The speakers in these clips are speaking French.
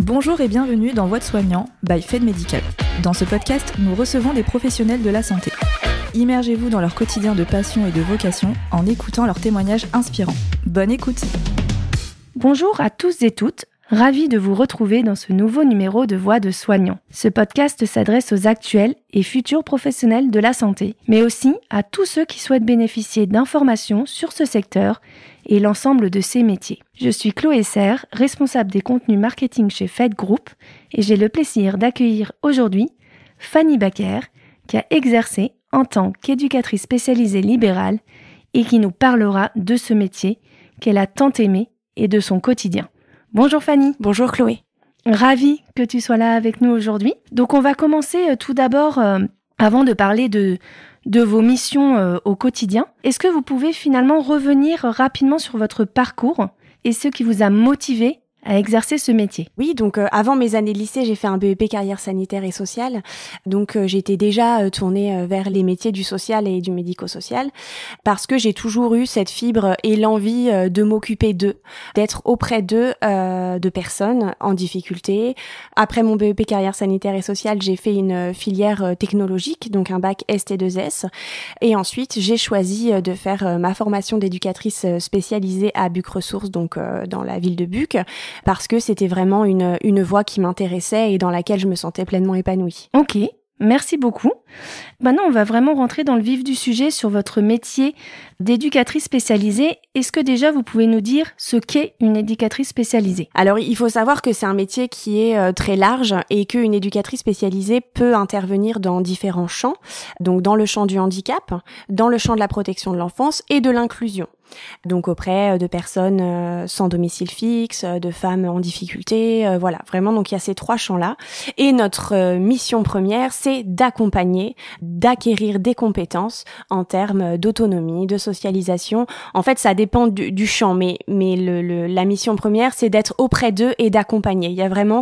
Bonjour et bienvenue dans Voix de soignant by Fed Medical. Dans ce podcast, nous recevons des professionnels de la santé. Immergez-vous dans leur quotidien de passion et de vocation en écoutant leurs témoignages inspirants. Bonne écoute! Bonjour à tous et toutes, ravi de vous retrouver dans ce nouveau numéro de Voix de soignant. Ce podcast s'adresse aux actuels et futurs professionnels de la santé, mais aussi à tous ceux qui souhaitent bénéficier d'informations sur ce secteur et l'ensemble de ses métiers. Je suis Chloé Serre, responsable des contenus marketing chez Fed Group, et j'ai le plaisir d'accueillir aujourd'hui Fanny Baker, qui a exercé en tant qu'éducatrice spécialisée libérale et qui nous parlera de ce métier qu'elle a tant aimé et de son quotidien. Bonjour Fanny. Bonjour Chloé. Ravie que tu sois là avec nous aujourd'hui. Donc on va commencer tout d'abord, avant de parler de vos missions au quotidien. Est-ce que vous pouvez finalement revenir rapidement sur votre parcours et ce qui vous a motivé à exercer ce métier? Oui, donc avant mes années de lycée, j'ai fait un BEP carrière sanitaire et sociale. Donc j'étais déjà tournée vers les métiers du social et du médico-social parce que j'ai toujours eu cette fibre et l'envie de m'occuper d'eux, d'être auprès d'eux, de personnes en difficulté. Après mon BEP carrière sanitaire et sociale, j'ai fait une filière technologique, donc un bac ST2S. Et ensuite, j'ai choisi de faire ma formation d'éducatrice spécialisée à Buc Ressources, donc dans la ville de Buc, parce que c'était vraiment une voie qui m'intéressait et dans laquelle je me sentais pleinement épanouie. Ok, merci beaucoup. Maintenant, on va vraiment rentrer dans le vif du sujet sur votre métier d'éducatrice spécialisée. Est-ce que déjà vous pouvez nous dire ce qu'est une éducatrice spécialisée? Alors, il faut savoir que c'est un métier qui est très large et qu'une éducatrice spécialisée peut intervenir dans différents champs, donc dans le champ du handicap, dans le champ de la protection de l'enfance et de l'inclusion. Donc auprès de personnes sans domicile fixe, de femmes en difficulté, voilà, vraiment, donc il y a ces trois champs-là. Et notre mission première, c'est d'accompagner, d'acquérir des compétences en termes d'autonomie, de socialisation. En fait, ça dépend du champ, mais la mission première, c'est d'être auprès d'eux et d'accompagner. Il y a vraiment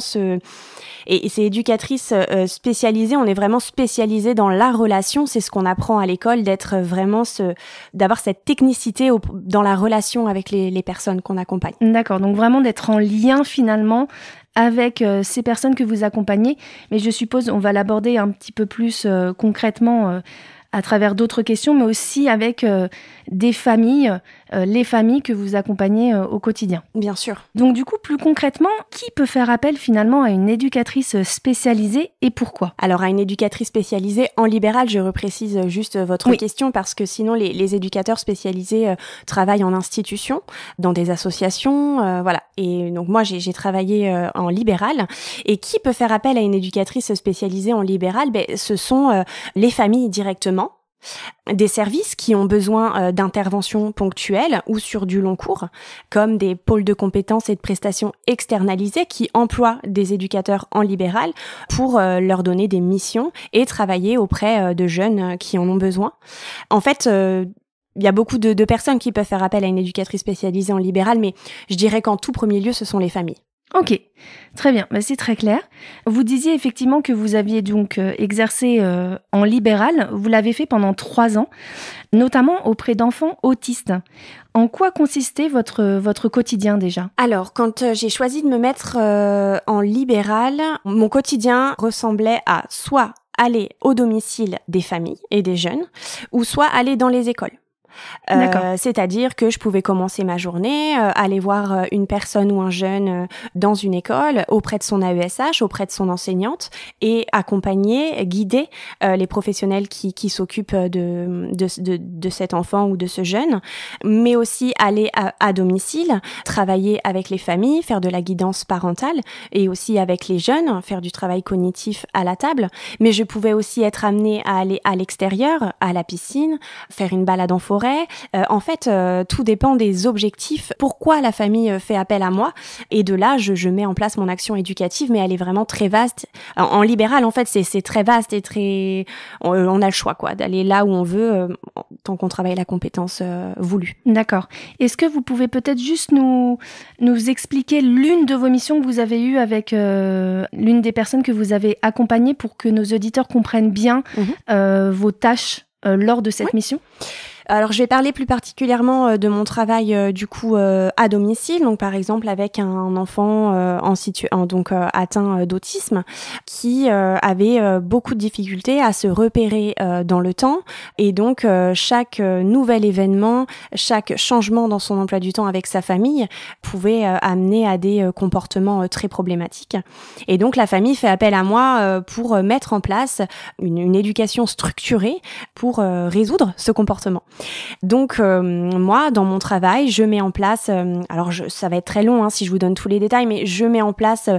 et ces éducatrices spécialisées, on est vraiment spécialisées dans la relation. C'est ce qu'on apprend à l'école, d'avoir cette technicité dans la relation avec les personnes qu'on accompagne. D'accord, donc vraiment d'être en lien finalement avec ces personnes que vous accompagnez. Mais je suppose, on va l'aborder un petit peu plus concrètement à travers d'autres questions, mais aussi avec des familles, les familles que vous accompagnez au quotidien. Bien sûr. Donc du coup, plus concrètement, qui peut faire appel finalement à une éducatrice spécialisée et pourquoi? Alors à une éducatrice spécialisée en libéral, je reprécise juste votre question parce que sinon les éducateurs spécialisés travaillent en institution, dans des associations, voilà. Et donc moi j'ai travaillé en libéral. Et qui peut faire appel à une éducatrice spécialisée en libéral? Ce sont les familles directement. Des services qui ont besoin d'interventions ponctuelles ou sur du long cours, comme des pôles de compétences et de prestations externalisées qui emploient des éducateurs en libéral pour leur donner des missions et travailler auprès de jeunes qui en ont besoin. En fait, il y a beaucoup de personnes qui peuvent faire appel à une éducatrice spécialisée en libéral, mais je dirais qu'en tout premier lieu, ce sont les familles. Ok, très bien, c'est très clair. Vous disiez effectivement que vous aviez donc exercé en libéral, vous l'avez fait pendant 3 ans, notamment auprès d'enfants autistes. En quoi consistait votre quotidien déjà? Alors, quand j'ai choisi de me mettre en libéral, mon quotidien ressemblait à soit aller au domicile des familles et des jeunes, ou soit aller dans les écoles. C'est-à-dire que je pouvais commencer ma journée, aller voir une personne ou un jeune dans une école, auprès de son AESH, auprès de son enseignante, et accompagner, guider les professionnels qui s'occupent de cet enfant ou de ce jeune, mais aussi aller à domicile, travailler avec les familles, faire de la guidance parentale, et aussi avec les jeunes, faire du travail cognitif à la table. Mais je pouvais aussi être amenée à aller à l'extérieur, à la piscine, faire une balade en forêt. En fait, tout dépend des objectifs. Pourquoi la famille fait appel à moi? Et de là, je mets en place mon action éducative, mais elle est vraiment très vaste. En libéral, en fait, c'est très vaste et très. On a le choix, quoi, d'aller là où on veut, tant qu'on travaille la compétence voulue. D'accord. Est-ce que vous pouvez peut-être juste nous expliquer l'une de vos missions que vous avez eues avec l'une des personnes que vous avez accompagnées pour que nos auditeurs comprennent bien vos tâches lors de cette mission? Alors, je vais parler plus particulièrement de mon travail du coup à domicile. Donc, par exemple, avec un enfant atteint d'autisme qui avait beaucoup de difficultés à se repérer dans le temps. Et donc, chaque nouvel événement, chaque changement dans son emploi du temps avec sa famille pouvait amener à des comportements très problématiques. Et donc, la famille fait appel à moi pour mettre en place une éducation structurée pour résoudre ce comportement. Donc, moi, dans mon travail, je mets en place, ça va être très long si je vous donne tous les détails, mais je mets en place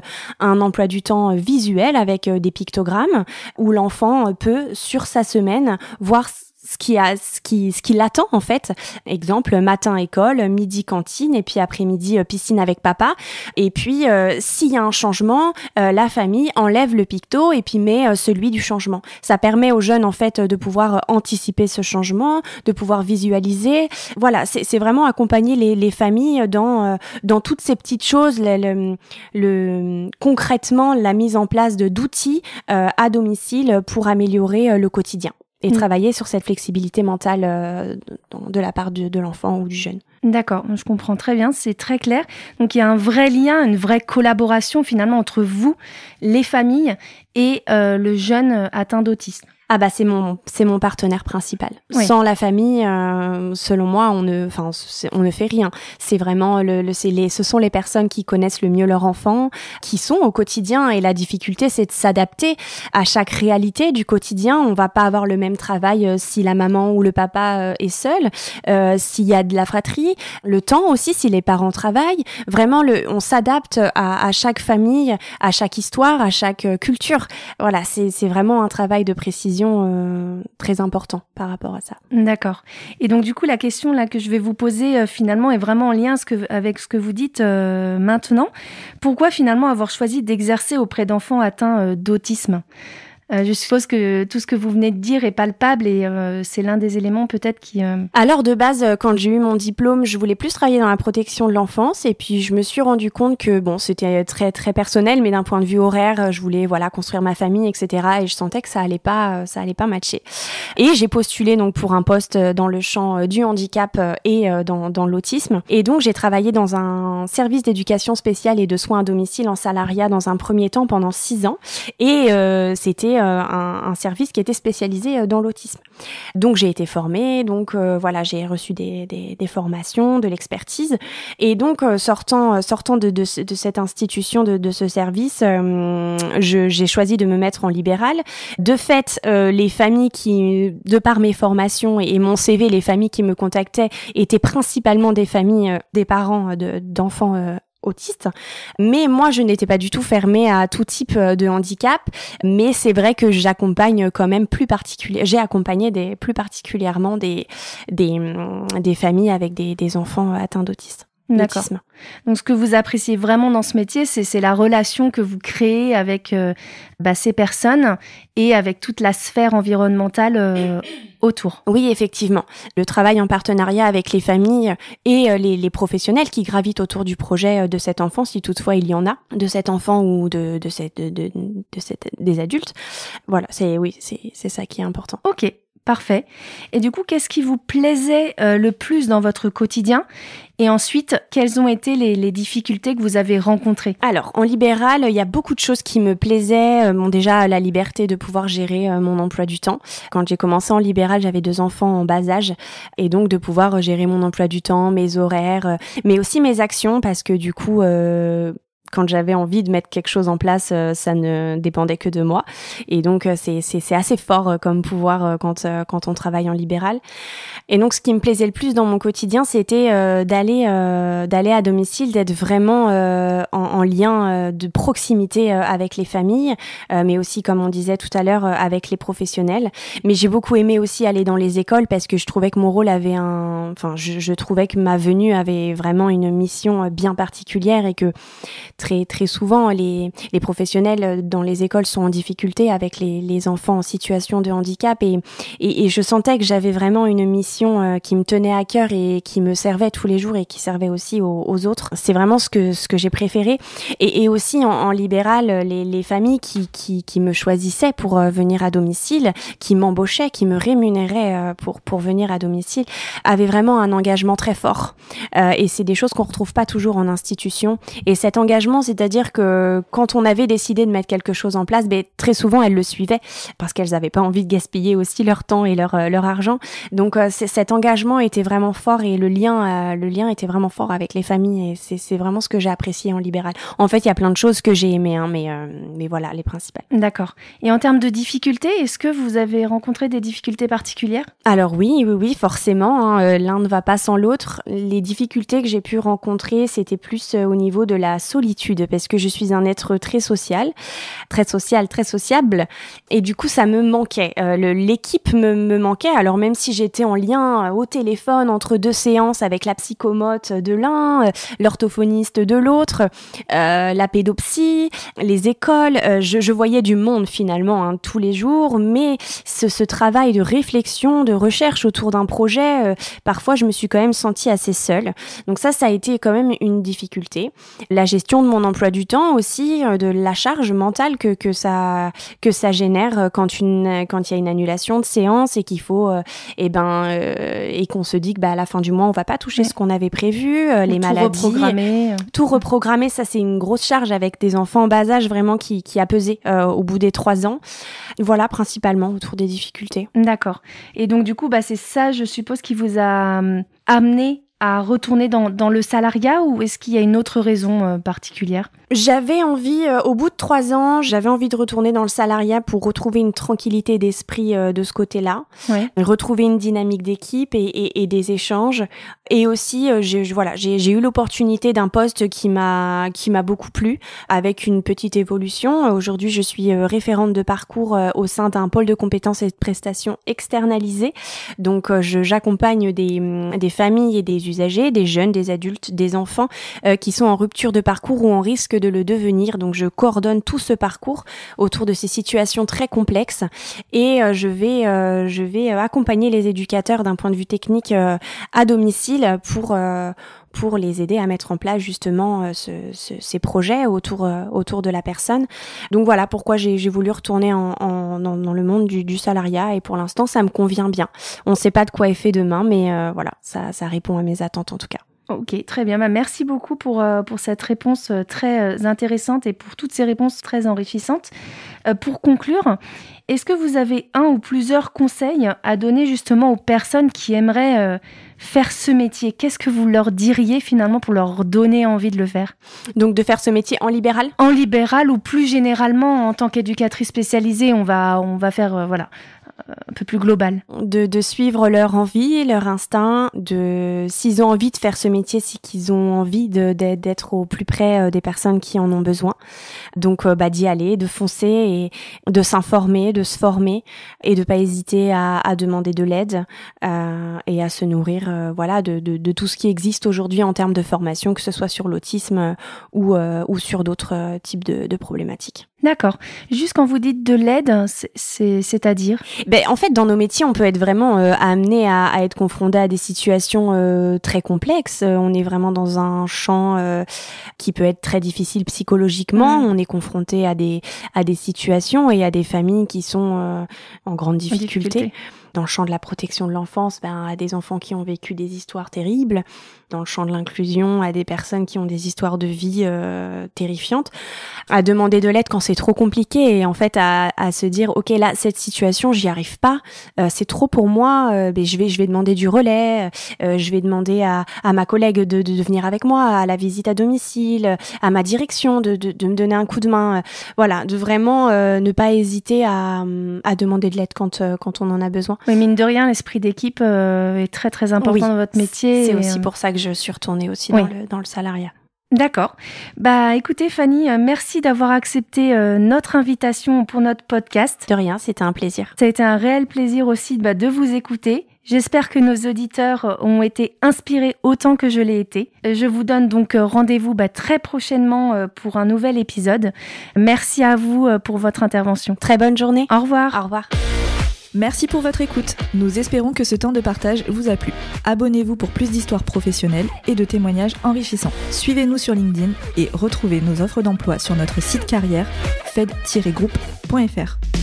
un emploi du temps visuel avec des pictogrammes où l'enfant peut, sur sa semaine, voir ce qui l'attend en fait. Exemple, matin école, midi cantine et puis après-midi piscine avec papa. Et puis s'il y a un changement, la famille enlève le picto et puis met celui du changement. Ça permet aux jeunes en fait de pouvoir anticiper ce changement, de pouvoir visualiser. Voilà, c'est vraiment accompagner les familles dans toutes ces petites choses, concrètement la mise en place d'outils à domicile pour améliorer le quotidien. Et travailler sur cette flexibilité mentale de la part de l'enfant ou du jeune. D'accord, je comprends très bien, c'est très clair. Donc il y a un vrai lien, une vraie collaboration finalement entre vous, les familles et le jeune atteint d'autisme. Ah bah c'est mon partenaire principal. Oui. Sans la famille, selon moi, on ne fait rien. C'est vraiment ce sont les personnes qui connaissent le mieux leur enfant, qui sont au quotidien, et la difficulté c'est de s'adapter à chaque réalité du quotidien. On va pas avoir le même travail si la maman ou le papa est seul, s'il y a de la fratrie, le temps aussi si les parents travaillent. Vraiment on s'adapte à chaque famille, à chaque histoire, à chaque culture. Voilà, c'est vraiment un travail de précision très important par rapport à ça. D'accord. Et donc du coup, la question là que je vais vous poser finalement est vraiment en lien avec ce que vous dites maintenant. Pourquoi finalement avoir choisi d'exercer auprès d'enfants atteints d'autisme ? Je suppose que tout ce que vous venez de dire est palpable et c'est l'un des éléments peut-être qui... Alors de base, quand j'ai eu mon diplôme, je voulais plus travailler dans la protection de l'enfance et puis je me suis rendu compte que c'était très très personnel, mais d'un point de vue horaire, je voulais construire ma famille, etc. Et je sentais que ça allait pas matcher. Et j'ai postulé donc pour un poste dans le champ du handicap et dans l'autisme. Et donc j'ai travaillé dans un service d'éducation spéciale et de soins à domicile en salariat dans un premier temps pendant 6 ans. Et c'était un service qui était spécialisé dans l'autisme. Donc j'ai été formée, j'ai reçu des formations, de l'expertise, et donc sortant de cette institution, de ce service, j'ai choisi de me mettre en libéral. De fait, les familles qui, de par mes formations et mon CV, les familles qui me contactaient étaient principalement des familles, des parents d'enfants autistes, mais moi je n'étais pas du tout fermée à tout type de handicap, mais c'est vrai que j'accompagne quand même j'ai accompagné plus particulièrement des familles avec des enfants atteints d'autisme. D'accord. Donc ce que vous appréciez vraiment dans ce métier, c'est la relation que vous créez avec ces personnes et avec toute la sphère environnementale autour. Oui, effectivement. Le travail en partenariat avec les familles et les professionnels qui gravitent autour du projet de cet enfant, si toutefois il y en a, de cet enfant ou des adultes. Voilà, c'est ça qui est important. Ok. Parfait. Et du coup, qu'est-ce qui vous plaisait le plus dans votre quotidien ? Et ensuite, quelles ont été les difficultés que vous avez rencontrées ? Alors, en libéral, il y a beaucoup de choses qui me plaisaient. Déjà, la liberté de pouvoir gérer mon emploi du temps. Quand j'ai commencé en libéral, j'avais 2 enfants en bas âge. Et donc, de pouvoir gérer mon emploi du temps, mes horaires, mais aussi mes actions, parce que du coup... quand j'avais envie de mettre quelque chose en place, ça ne dépendait que de moi. Et donc, c'est assez fort comme pouvoir quand on travaille en libéral. Et donc, ce qui me plaisait le plus dans mon quotidien, c'était d'aller à domicile, d'être vraiment en lien de proximité avec les familles, mais aussi, comme on disait tout à l'heure, avec les professionnels. Mais j'ai beaucoup aimé aussi aller dans les écoles parce que je trouvais que mon rôle avait je trouvais que ma venue avait vraiment une mission bien particulière et que très très souvent les professionnels dans les écoles sont en difficulté avec les enfants en situation de handicap et je sentais que j'avais vraiment une mission qui me tenait à cœur et qui me servait tous les jours et qui servait aussi aux autres. C'est vraiment ce que j'ai préféré et aussi en libéral les familles qui me choisissaient pour venir à domicile, qui m'embauchaient, qui me rémunéraient pour venir à domicile, avaient vraiment un engagement très fort. Et c'est des choses qu'on retrouve pas toujours en institution. Et cet engagement, c'est-à-dire que quand on avait décidé de mettre quelque chose en place, très souvent elles le suivaient parce qu'elles avaient pas envie de gaspiller aussi leur temps et leur argent. Donc cet engagement était vraiment fort et le lien était vraiment fort avec les familles et c'est vraiment ce que j'ai apprécié en libéral. En fait, il y a plein de choses que j'ai aimées, mais voilà, les principales. D'accord. Et en termes de difficultés, est-ce que vous avez rencontré des difficultés particulières ? Alors oui, forcément. L'un ne va pas sans l'autre. Les difficultés que j'ai pu rencontrer, c'était plus au niveau de la solitude, parce que je suis un être très social, très sociable, et du coup ça me manquait. L'équipe me manquait. Alors même si j'étais en lien au téléphone entre deux séances avec la psychomote de l'un, l'orthophoniste de l'autre, la pédopsie, les écoles, je voyais du monde finalement tous les jours, mais ce travail de réflexion, de recherche autour d'un projet, parfois je me suis quand même sentie assez seule. Donc ça a été quand même une difficulté. La gestion de mon emploi du temps aussi, de la charge mentale que ça génère quand il y a une annulation de séance et qu'il faut et qu'on se dit que à la fin du mois on va pas toucher ce qu'on avait prévu, les maladies, tout reprogrammer, ça c'est une grosse charge avec des enfants en bas âge vraiment qui a pesé au bout des 3 ans. Voilà, principalement autour des difficultés. D'accord. Et donc du coup, c'est ça, je suppose, qui vous a amené à retourner dans le salariat, ou est-ce qu'il y a une autre raison particulière ? J'avais envie, au bout de 3 ans, j'avais envie de retourner dans le salariat pour retrouver une tranquillité d'esprit de ce côté-là, retrouver une dynamique d'équipe et des échanges. Et aussi, j'ai eu l'opportunité d'un poste qui m'a beaucoup plu, avec une petite évolution. Aujourd'hui, je suis référente de parcours au sein d'un pôle de compétences et de prestations externalisées. Donc, j'accompagne des familles et des usagers, des jeunes, des adultes, des enfants qui sont en rupture de parcours ou en risque de le devenir. Donc je coordonne tout ce parcours autour de ces situations très complexes et je vais accompagner les éducateurs d'un point de vue technique à domicile pour les aider à mettre en place justement ces projets autour de la personne. Donc voilà pourquoi j'ai voulu retourner dans le monde du salariat et pour l'instant ça me convient bien. On ne sait pas de quoi est fait demain, mais voilà, ça répond à mes attentes en tout cas. Ok, très bien. Merci beaucoup pour cette réponse très intéressante et pour toutes ces réponses très enrichissantes. Pour conclure, est-ce que vous avez un ou plusieurs conseils à donner justement aux personnes qui aimeraient faire ce métier ? Qu'est-ce que vous leur diriez finalement pour leur donner envie de le faire ? Donc de faire ce métier en libéral ? En libéral ou plus généralement en tant qu'éducatrice spécialisée, on va faire un peu plus global. De suivre leur envie, leur instinct, s'ils ont envie de faire ce métier, c'est qu'ils ont envie d'être au plus près des personnes qui en ont besoin. Donc d'y aller, de foncer et de s'informer, de se former et de pas hésiter à demander de l'aide et à se nourrir de tout ce qui existe aujourd'hui en termes de formation, que ce soit sur l'autisme ou sur d'autres types de problématiques. D'accord. Juste quand vous dites de l'aide, c'est-à-dire ? En fait, dans nos métiers, on peut être vraiment amené à être confronté à des situations très complexes. On est vraiment dans un champ qui peut être très difficile psychologiquement. On est confronté à des situations et à des familles qui sont en grande difficulté. Dans le champ de la protection de l'enfance, à des enfants qui ont vécu des histoires terribles. Dans le champ de l'inclusion, à des personnes qui ont des histoires de vie terrifiantes. À demander de l'aide quand c'est trop compliqué et en fait à se dire ok, là cette situation j'y arrive pas, c'est trop pour moi, je vais demander du relais, je vais demander à ma collègue de venir avec moi à la visite à domicile, à ma direction de me donner un coup de main, voilà, de vraiment ne pas hésiter à demander de l'aide quand on en a besoin. Oui, mine de rien, l'esprit d'équipe est très très important dans votre métier. C'est aussi pour ça que je suis retournée aussi dans le salariat. D'accord. Écoutez Fanny, merci d'avoir accepté notre invitation pour notre podcast. De rien, c'était un plaisir. Ça a été un réel plaisir aussi de vous écouter. J'espère que nos auditeurs ont été inspirés autant que je l'ai été. Je vous donne donc rendez-vous très prochainement pour un nouvel épisode. Merci à vous pour votre intervention. Très bonne journée. Au revoir. Au revoir. Merci pour votre écoute. Nous espérons que ce temps de partage vous a plu. Abonnez-vous pour plus d'histoires professionnelles et de témoignages enrichissants. Suivez-nous sur LinkedIn et retrouvez nos offres d'emploi sur notre site carrière fed-group.fr.